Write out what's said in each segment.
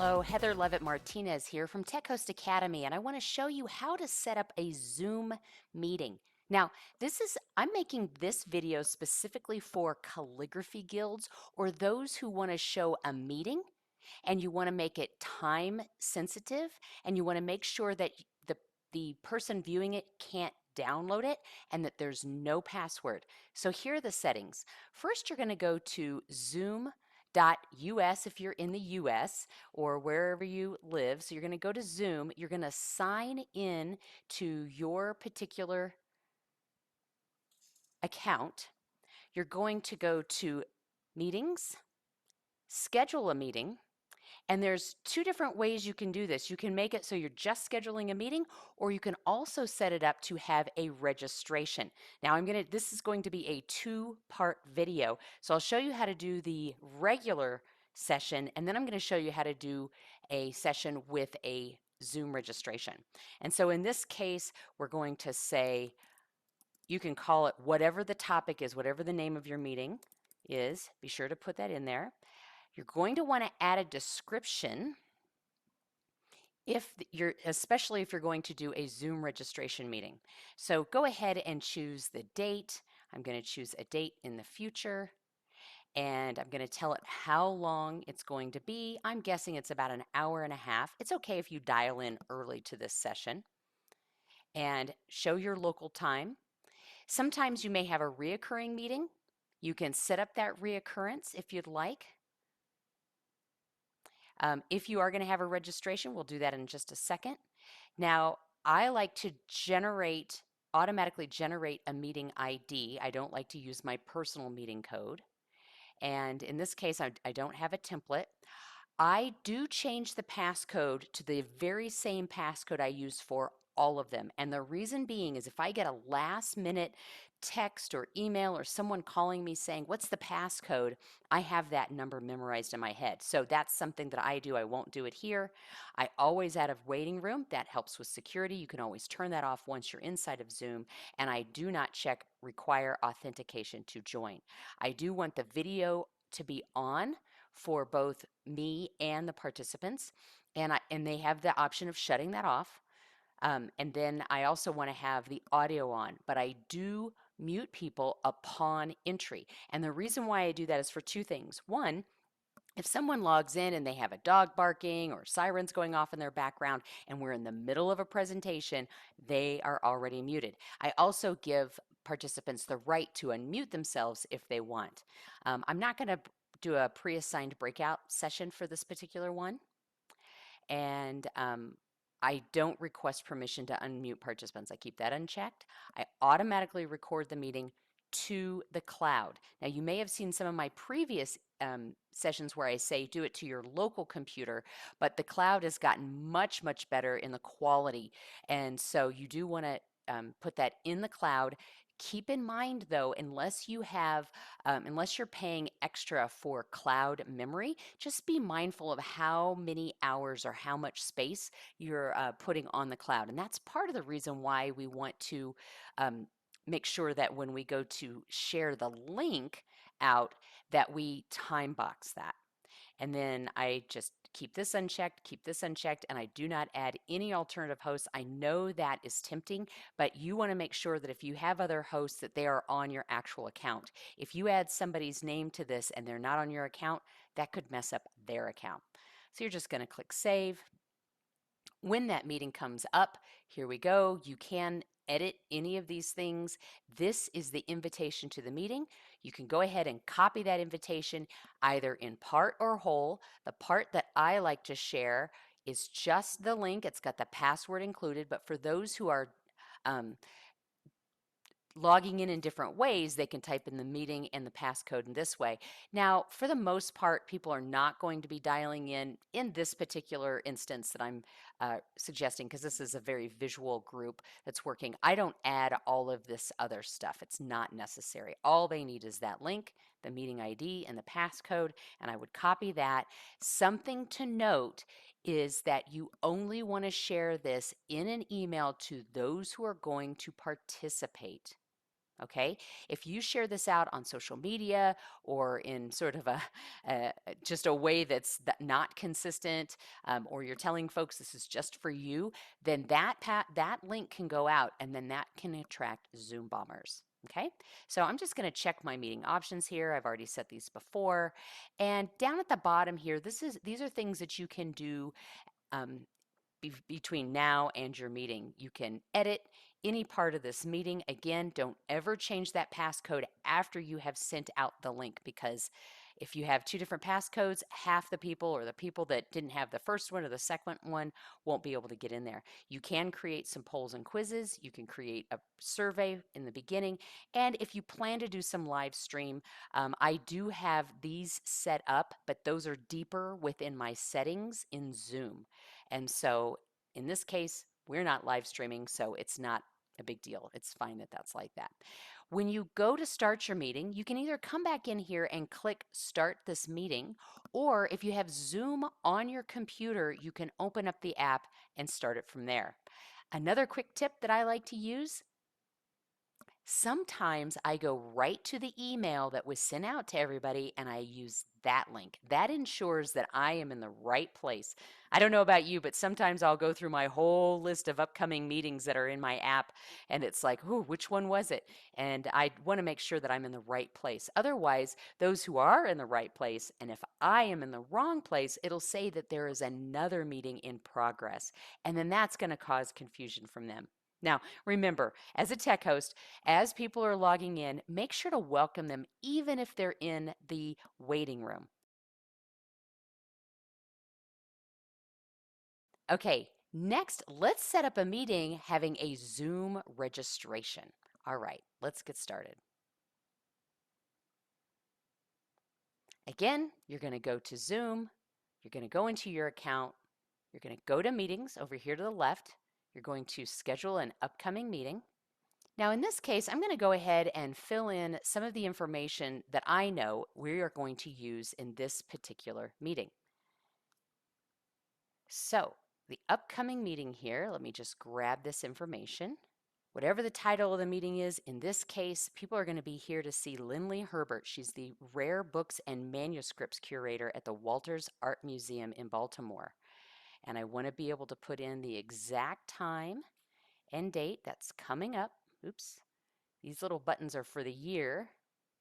Hello, Heather Levitt Martinez here from TechHost Academy, and I want to show you how to set up a Zoom meeting. Now, I'm making this video specifically for calligraphy guilds or those who want to show a meeting and you want to make it time sensitive and you want to make sure that the person viewing it can't download it and that there's no password. So here are the settings. First, you're going to go to Zoom.us if you're in the US or wherever you live. So you're going to go to Zoom. You're going to sign in to your particular account. You're going to go to Meetings, Schedule a Meeting, and there's two different ways you can do this. You can make it so you're just scheduling a meeting, or you can also set it up to have a registration. Now this is going to be a two-part video. So I'll show you how to do the regular session, and then I'm going to show you how to do a session with a Zoom registration. And so in this case, we're going to say, you can call it whatever the topic is, whatever the name of your meeting is. Be sure to put that in there. You're going to want to add a description especially if you're going to do a Zoom registration meeting. So go ahead and choose the date. I'm going to choose a date in the future, and I'm going to tell it how long it's going to be. I'm guessing it's about an hour and a half. It's okay if you dial in early to this session, and show your local time. Sometimes you may have a reoccurring meeting. You can set up that reoccurrence if you'd like. If you are going to have a registration, we'll do that in just a second. Now, I like to automatically generate a meeting ID. I don't like to use my personal meeting code. And in this case, I don't have a template. I do change the passcode to the very same passcode I use for all of them. And the reason being is if I get a last minute text or email or someone calling me saying, "What's the passcode?" I have that number memorized in my head. So that's something that I do. I won't do it here. I always add a waiting room. That helps with security. You can always turn that off once you're inside of Zoom. And I do not check require authentication to join. I do want the video to be on for both me and the participants, and they have the option of shutting that off. And then I also want to have the audio on, but I do mute people upon entry. And the reason why I do that is for two things. One, if someone logs in and they have a dog barking or sirens going off in their background and we're in the middle of a presentation, they are already muted. I also give participants the right to unmute themselves if they want. I'm not going to do a pre-assigned breakout session for this particular one. And I don't request permission to unmute participants. I keep that unchecked. I automatically record the meeting to the cloud. Now, you may have seen some of my previous sessions where I say do it to your local computer, but the cloud has gotten much, much better in the quality. And so you do want to put that in the cloud. Keep in mind, though, unless you're paying extra for cloud memory, just be mindful of how many hours or how much space you're putting on the cloud. And that's part of the reason why we want to make sure that when we go to share the link out, that we time box that. And then I just keep this unchecked, and I do not add any alternative hosts. I know that is tempting, but you want to make sure that if you have other hosts that they are on your actual account. If you add somebody's name to this and they're not on your account, that could mess up their account. So you're just going to click save. When that meeting comes up, here we go. You can edit any of these things. This is the invitation to the meeting. You can go ahead and copy that invitation either in part or whole. The part that I like to share is just the link. It's got the password included, but for those who are logging in different ways, they can type in the meeting and the passcode in this way. Now, for the most part, people are not going to be dialing in this particular instance that I'm suggesting, because this is a very visual group that's working. I don't add all of this other stuff. It's not necessary. All they need is that link, the meeting ID, and the passcode, and I would copy that. Something to note is that you only want to share this in an email to those who are going to participate. Okay, if you share this out on social media or in sort of a just a way that's not consistent, or you're telling folks this is just for you, then that link can go out, and then that can attract Zoom bombers. Okay, so I'm just going to check my meeting options here. I've already set these before, and down at the bottom here, these are things that you can do. Um, Between now and your meeting. You can edit any part of this meeting. Again, don't ever change that passcode after you have sent out the link, because if you have two different passcodes, half the people or the people that didn't have the first one or the second one won't be able to get in there. You can create some polls and quizzes. You can create a survey in the beginning. And if you plan to do some live stream, I do have these set up, but those are deeper within my settings in Zoom. And so in this case, we're not live streaming, so it's not a big deal. It's fine that that's like that. When you go to start your meeting, you can either come back in here and click Start This Meeting, or if you have Zoom on your computer, you can open up the app and start it from there. Another quick tip that I like to use, sometimes I go right to the email that was sent out to everybody and I use that link. That ensures that I am in the right place. I don't know about you, but sometimes I'll go through my whole list of upcoming meetings that are in my app and it's like, oh, which one was it? And I want to make sure that I'm in the right place. Otherwise, those who are in the right place, and if I am in the wrong place, it'll say that there is another meeting in progress. And then that's going to cause confusion from them. Now, remember, as a tech host, as people are logging in, make sure to welcome them even if they're in the waiting room. Okay, next, let's set up a meeting having a Zoom registration. All right, let's get started. Again, you're going to go to Zoom, you're going to go into your account, you're going to go to meetings over here to the left, you're going to schedule an upcoming meeting. Now, in this case, I'm going to go ahead and fill in some of the information that I know we are going to use in this particular meeting. So, the upcoming meeting here, let me just grab this information. Whatever the title of the meeting is, in this case, people are going to be here to see Lindley Herbert. She's the Rare Books and Manuscripts Curator at the Walters Art Museum in Baltimore. And I want to be able to put in the exact time and date that's coming up. Oops. These little buttons are for the year,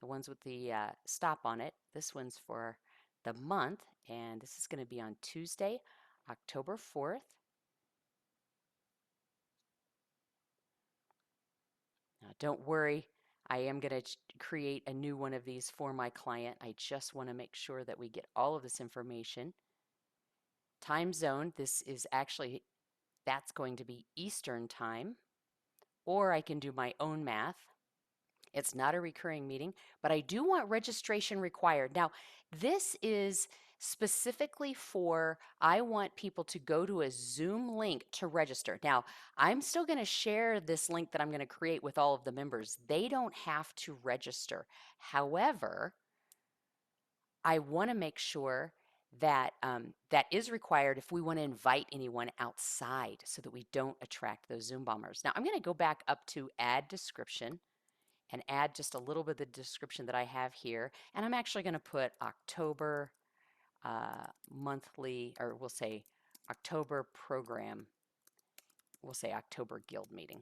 the ones with the stop on it. This one's for the month, and this is going to be on Tuesday, October 4th. Now, don't worry, I am going to create a new one of these for my client. I just want to make sure that we get all of this information. Time zone, this is actually, that's going to be Eastern time, or I can do my own math. It's not a recurring meeting, but I do want registration required. Now, this is specifically for, I want people to go to a Zoom link to register. Now, I'm still going to share this link that I'm going to create with all of the members. They don't have to register. However, I want to make sure that that is required if we want to invite anyone outside so that we don't attract those Zoom bombers. Now, I'm going to go back up to add description and add just a little bit of the description that I have here. And I'm actually going to put October monthly, or we'll say October program. We'll say October guild meeting.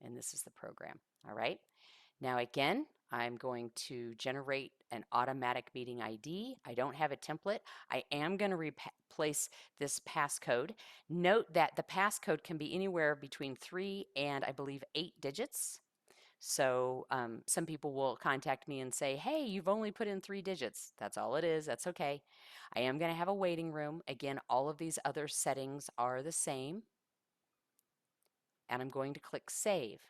And this is the program. All right. Now, again, I'm going to generate an automatic meeting ID. I don't have a template. I am going to replace this passcode. Note that the passcode can be anywhere between 3 and I believe 8 digits. So some people will contact me and say, hey, you've only put in 3 digits. That's all it is. That's okay. I am going to have a waiting room. Again, all of these other settings are the same. And I'm going to click Save.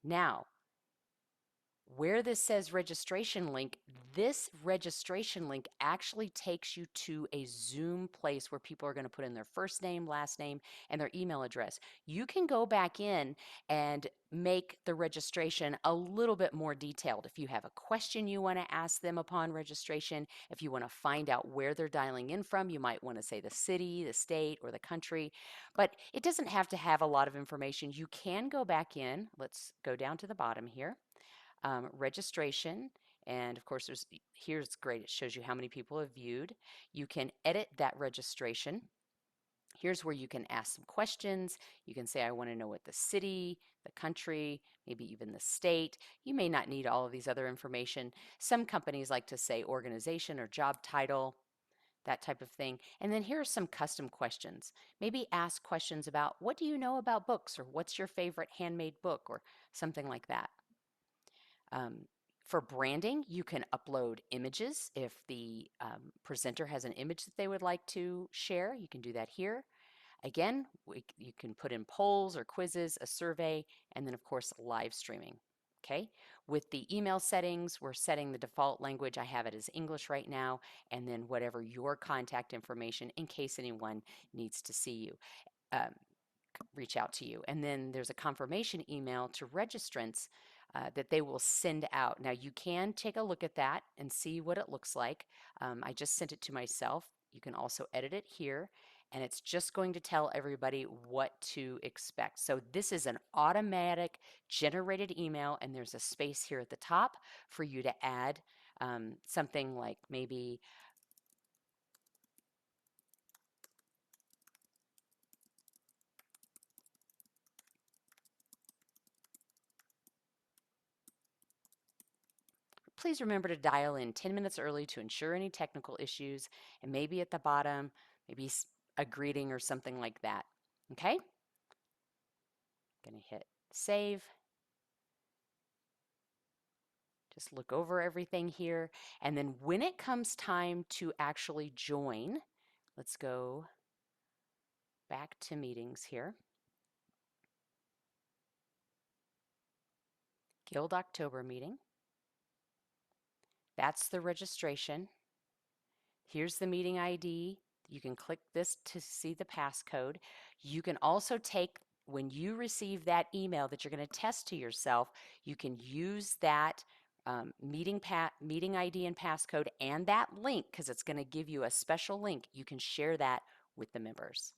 Now, where this says registration link, this registration link actually takes you to a Zoom place where people are going to put in their first name, last name, and their email address. You can go back in and make the registration a little bit more detailed. If you have a question you want to ask them upon registration, if you want to find out where they're dialing in from, you might want to say the city, the state, or the country. But it doesn't have to have a lot of information. You can go back in. Let's go down to the bottom here. Registration. And of course, here's great. It shows you how many people have viewed. You can edit that registration. Here's where you can ask some questions. You can say, I want to know what the city, the country, maybe even the state. You may not need all of these other information. Some companies like to say organization or job title, that type of thing. And then here are some custom questions. Maybe ask questions about what do you know about books, or what's your favorite handmade book, or something like that. For branding, you can upload images. If the presenter has an image that they would like to share, you can do that here. Again, you can put in polls or quizzes, a survey, and then of course live streaming. Okay, with the email settings, we're setting the default language. I have it as English right now, and then whatever your contact information in case anyone needs to see you, reach out to you. And then there's a confirmation email to registrants that they will send out. Now you can take a look at that and see what it looks like. I just sent it to myself. You can also edit it here, and it's just going to tell everybody what to expect. So this is an automatic generated email, and there's a space here at the top for you to add something like maybe please remember to dial in 10 minutes early to ensure any technical issues, and maybe at the bottom, maybe a greeting or something like that. Okay? Gonna hit save. Just look over everything here. And then when it comes time to actually join, let's go back to meetings here. Guild October meeting. That's the registration. Here's the meeting ID. You can click this to see the passcode. You can also take, when you receive that email that you're going to test to yourself, you can use that meeting ID and passcode and that link, because it's going to give you a special link. You can share that with the members.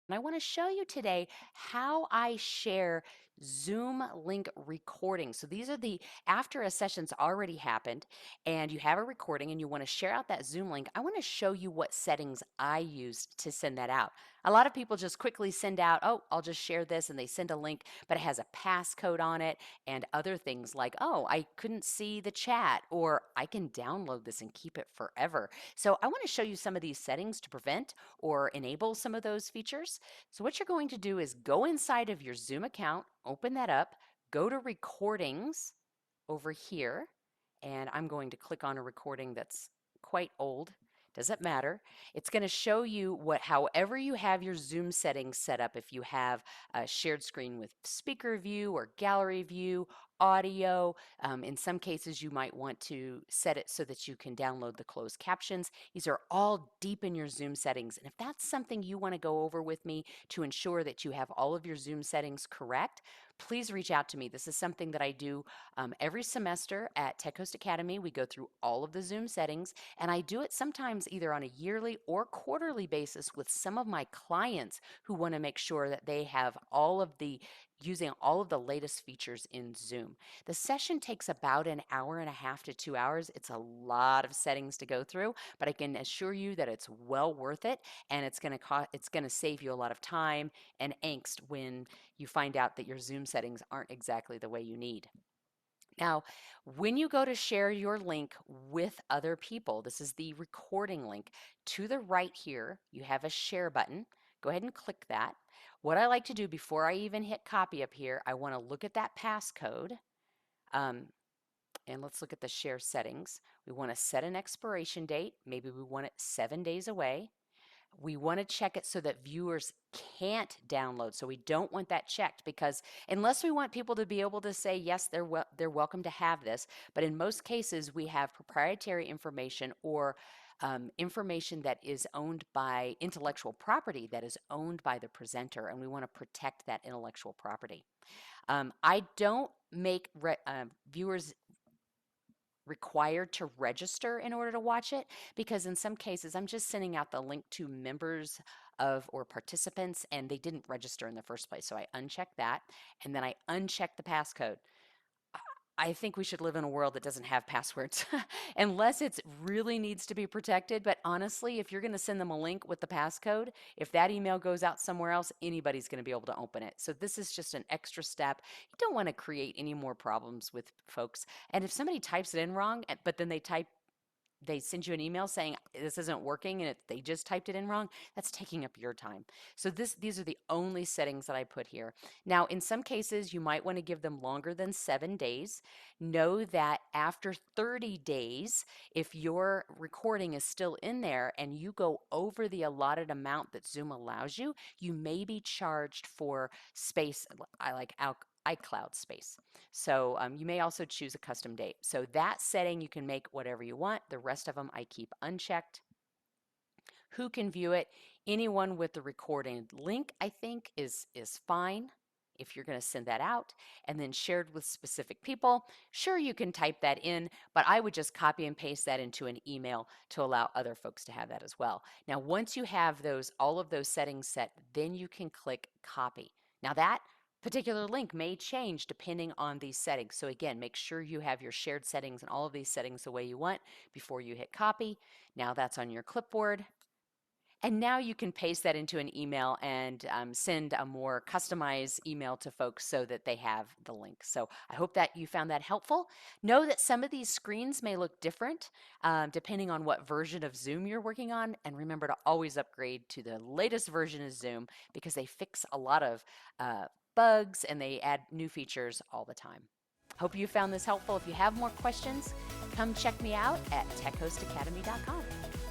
And I want to show you today how I share Zoom link recordings. So these are the, after a session's already happened and you have a recording and you want to share out that Zoom link, I want to show you what settings I used to send that out. A lot of people just quickly send out, oh, I'll just share this, and they send a link, but it has a passcode on it and other things like, oh, I couldn't see the chat, or I can download this and keep it forever. So I want to show you some of these settings to prevent or enable some of those features. So what you're going to do is go inside of your Zoom account, open that up, go to recordings over here, and I'm going to click on a recording that's quite old. Doesn't matter. It's going to show you what, however you have your Zoom settings set up. If you have a shared screen with speaker view or gallery view, audio, in some cases you might want to set it so that you can download the closed captions. These are all deep in your Zoom settings. And if that's something you want to go over with me to ensure that you have all of your Zoom settings correct, please reach out to me. This is something that I do every semester at Tech Coast Academy. We go through all of the Zoom settings, and I do it sometimes either on a yearly or quarterly basis with some of my clients who want to make sure that they have all of the using all of the latest features in Zoom. The session takes about an hour and a half to 2 hours. It's a lot of settings to go through, but I can assure you that it's well worth it, and it's going to save you a lot of time and angst when you find out that your Zoom settings aren't exactly the way you need. Now, when you go to share your link with other people, this is the recording link. To the right here, you have a share button. Go ahead and click that. What I like to do before I even hit copy up here, I want to look at that passcode. And let's look at the share settings. We want to set an expiration date. Maybe we want it 7 days away. We want to check it so that viewers can't download. So we don't want that checked, because unless we want people to be able to say, yes, they're welcome to have this, but in most cases we have proprietary information or information that is owned by intellectual property that is owned by the presenter, and we want to protect that intellectual property. I don't make viewers required to register in order to watch it, because in some cases I'm just sending out the link to members of or participants and they didn't register in the first place. So I uncheck that and then I uncheck the passcode. I think we should live in a world that doesn't have passwords unless it really needs to be protected. But honestly, if you're going to send them a link with the passcode, if that email goes out somewhere else, anybody's going to be able to open it. So this is just an extra step. You don't want to create any more problems with folks. And if somebody types it in wrong, but then they send you an email saying this isn't working and they just typed it in wrong, that's taking up your time. So these are the only settings that I put here. Now, in some cases, you might want to give them longer than 7 days. Know that after 30 days, if your recording is still in there and you go over the allotted amount that Zoom allows you, you may be charged for space. I like iCloud space. So you may also choose a custom date. So that setting you can make whatever you want. The rest of them I keep unchecked. Who can view it? Anyone with the recording link, I think, is fine if you're going to send that out, and then shared with specific people. Sure, you can type that in, but I would just copy and paste that into an email to allow other folks to have that as well. Now, once you have all of those settings set, then you can click copy. Now that particular link may change depending on these settings. So again, make sure you have your shared settings and all of these settings the way you want before you hit copy. Now that's on your clipboard. And now you can paste that into an email and send a more customized email to folks so that they have the link. So I hope that you found that helpful. Know that some of these screens may look different depending on what version of Zoom you're working on. And remember to always upgrade to the latest version of Zoom because they fix a lot of bugs and they add new features all the time. Hope you found this helpful. If you have more questions, come check me out at techhostacademy.com.